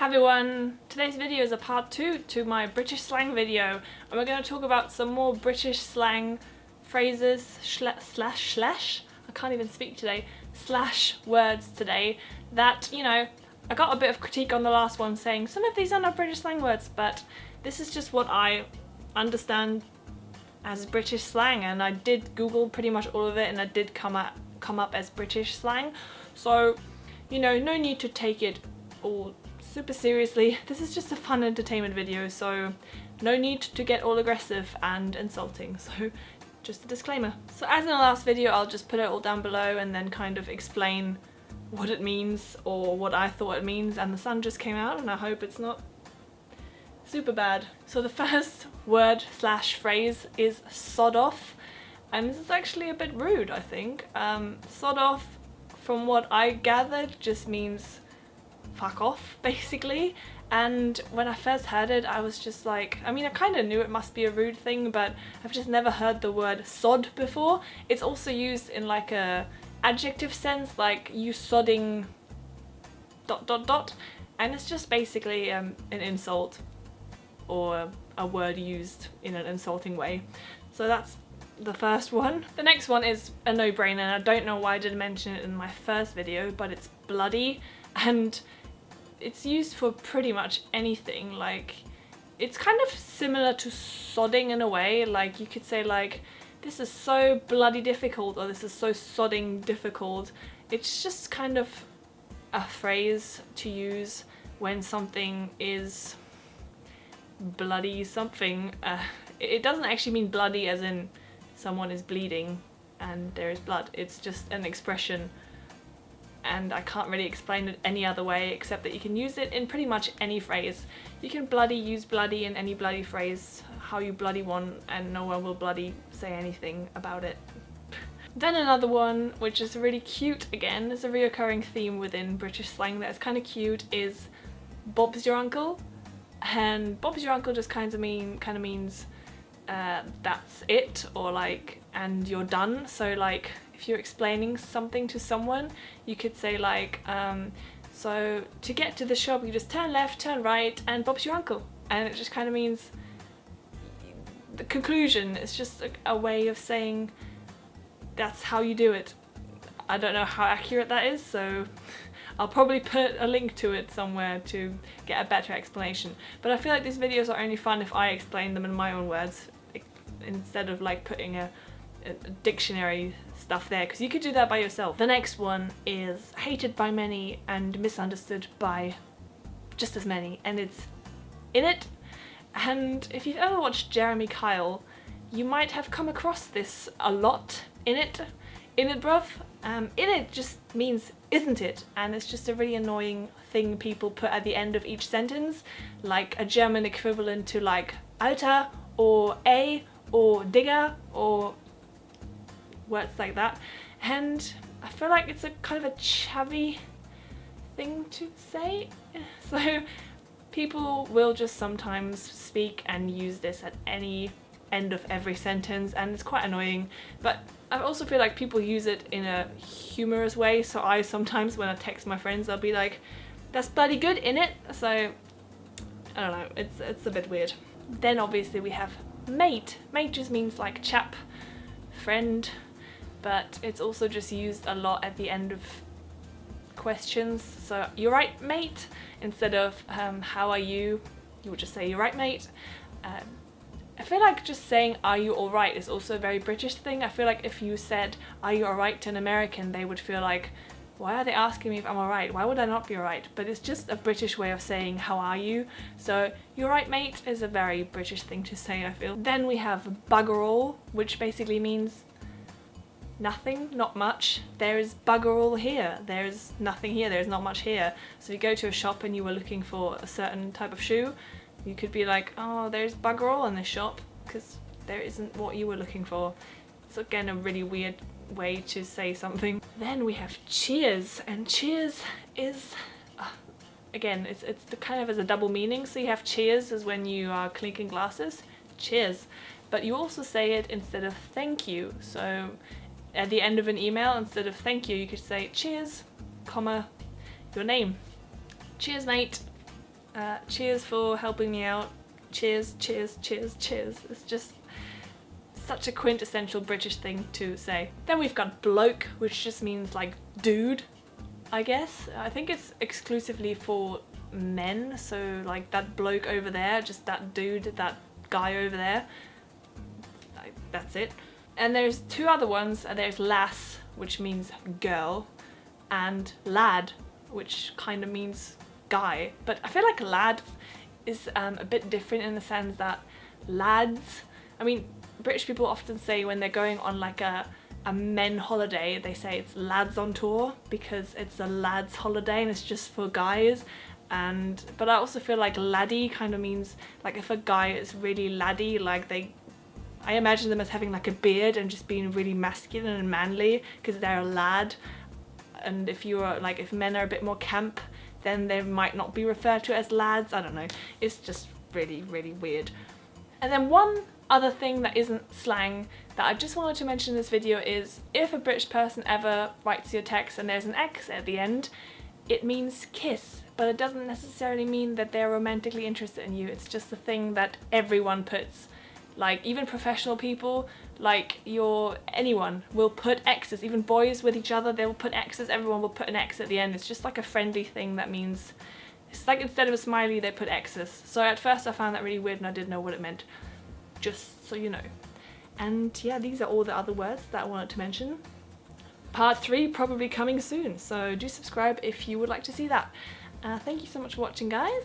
Hi everyone, today's video is a part 2 to my British slang video, and we're going to talk about some more British slang phrases, slash, I can't even speak today, slash words today that, you know, I got a bit of critique on the last one saying some of these are not British slang words, but this is just what I understand as British slang, and I did Google pretty much all of it and it did come up as British slang, so, you know, no need to take it all super seriously. This is just a fun entertainment video, so no need to get all aggressive and insulting, so just a disclaimer. So as in the last video, I'll just put it all down below and then kind of explain what it means or what I thought it means, and the sun just came out and I hope it's not super bad. So the first word slash phrase is sod off, and this is actually a bit rude, I think. Sod off, from what I gathered, just means fuck off, basically. And when I first heard it, I was just like, I mean, I kind of knew it must be a rude thing, but I've just never heard the word sod before. It's also used in like a adjective sense, like you sodding ... and it's just basically an insult or a word used in an insulting way. So that's the first one. The next one is a no-brainer, and I don't know why I didn't mention it in my first video, but it's bloody, and it's used for pretty much anything. Like, it's kind of similar to sodding in a way. Like, you could say like, this is so bloody difficult, or this is so sodding difficult. It's just kind of a phrase to use when something is bloody something. It doesn't actually mean bloody as in someone is bleeding and there is blood. It's just an expression, and I can't really explain it any other way except that you can use it in pretty much any phrase. You can use bloody in any bloody phrase how you bloody want, and no one will bloody say anything about it. Then another one, which is really cute again, there's a reoccurring theme within British slang that's kind of cute, is Bob's your uncle. And Bob's your uncle just kind of means that's it, or like, and you're done. So like, if you're explaining something to someone, you could say like, so to get to the shop you just turn left, turn right, and Bob's your uncle. And it just kind of means the conclusion. It's just a way of saying that's how you do it. I don't know how accurate that is, so I'll probably put a link to it somewhere to get a better explanation. But I feel like these videos are only fun if I explain them in my own words, instead of like putting a dictionary stuff there, because you could do that by yourself. The next one is hated by many and misunderstood by just as many, and it's Innit. And if you've ever watched Jeremy Kyle, you might have come across this a lot. Innit bruv. Innit just means isn't it, and it's just a really annoying thing people put at the end of each sentence, like a German equivalent to like Alter or A or Digger or words like that. And I feel like it's a kind of a chavvy thing to say, so people will just sometimes speak and use this at any end of every sentence, and it's quite annoying. But I also feel like people use it in a humorous way, so I sometimes, when I text my friends, I'll be like, that's bloody good, innit? So I don't know, it's a bit weird. Then obviously we have mate. Mate just means like chap, friend, but it's also just used a lot at the end of questions. So you're right, mate, instead of how are you, you would just say you're right, mate. I feel like just saying are you alright is also a very British thing. I feel like if you said are you alright to an American, they would feel like, why are they asking me if I'm alright? Why would I not be alright? But it's just a British way of saying how are you. So you're right, mate is a very British thing to say, I feel. Then we have Buggerall, which basically means nothing, not much. There is Buggerall here. There's nothing here. There's not much here. So if you go to a shop and you were looking for a certain type of shoe, you could be like, oh, there's Buggerall in this shop, because there isn't what you were looking for. It's again a really weird way to say something. Then we have cheers, and cheers is, again, it's the kind of as a double meaning. So you have cheers as when you are clinking glasses, cheers, but you also say it instead of thank you. So at the end of an email, instead of thank you, you could say cheers, comma, your name. Cheers, mate. Cheers for helping me out. Cheers, cheers, cheers, cheers. It's just such a quintessential British thing to say. Then we've got bloke, which just means like dude, I guess. I think it's exclusively for men, so like that bloke over there, just that dude, that guy over there. That's it. And there's two other ones. There's lass, which means girl, and lad, which kind of means guy. But I feel like lad is a bit different in the sense that lads, I mean, British people often say when they're going on like a men holiday, they say it's lads on tour because it's a lads holiday and it's just for guys. But I also feel like laddie kind of means like if a guy is really laddie, like I imagine them as having like a beard and just being really masculine and manly because they're a lad. And if men are a bit more camp, then they might not be referred to as lads. I don't know. It's just really, really weird. And then one other thing that isn't slang that I just wanted to mention in this video is if a British person ever writes you a text and there's an X at the end, it means kiss, but it doesn't necessarily mean that they're romantically interested in you. It's just a thing that everyone puts. Like even professional people, like anyone will put X's, even boys with each other, they will put X's, everyone will put an X at the end. It's just like a friendly thing that means, it's like instead of a smiley they put X's. So at first I found that really weird and I didn't know what it meant, just so you know. And yeah, these are all the other words that I wanted to mention. Part 3 probably coming soon, so do subscribe if you would like to see that. Thank you so much for watching, guys.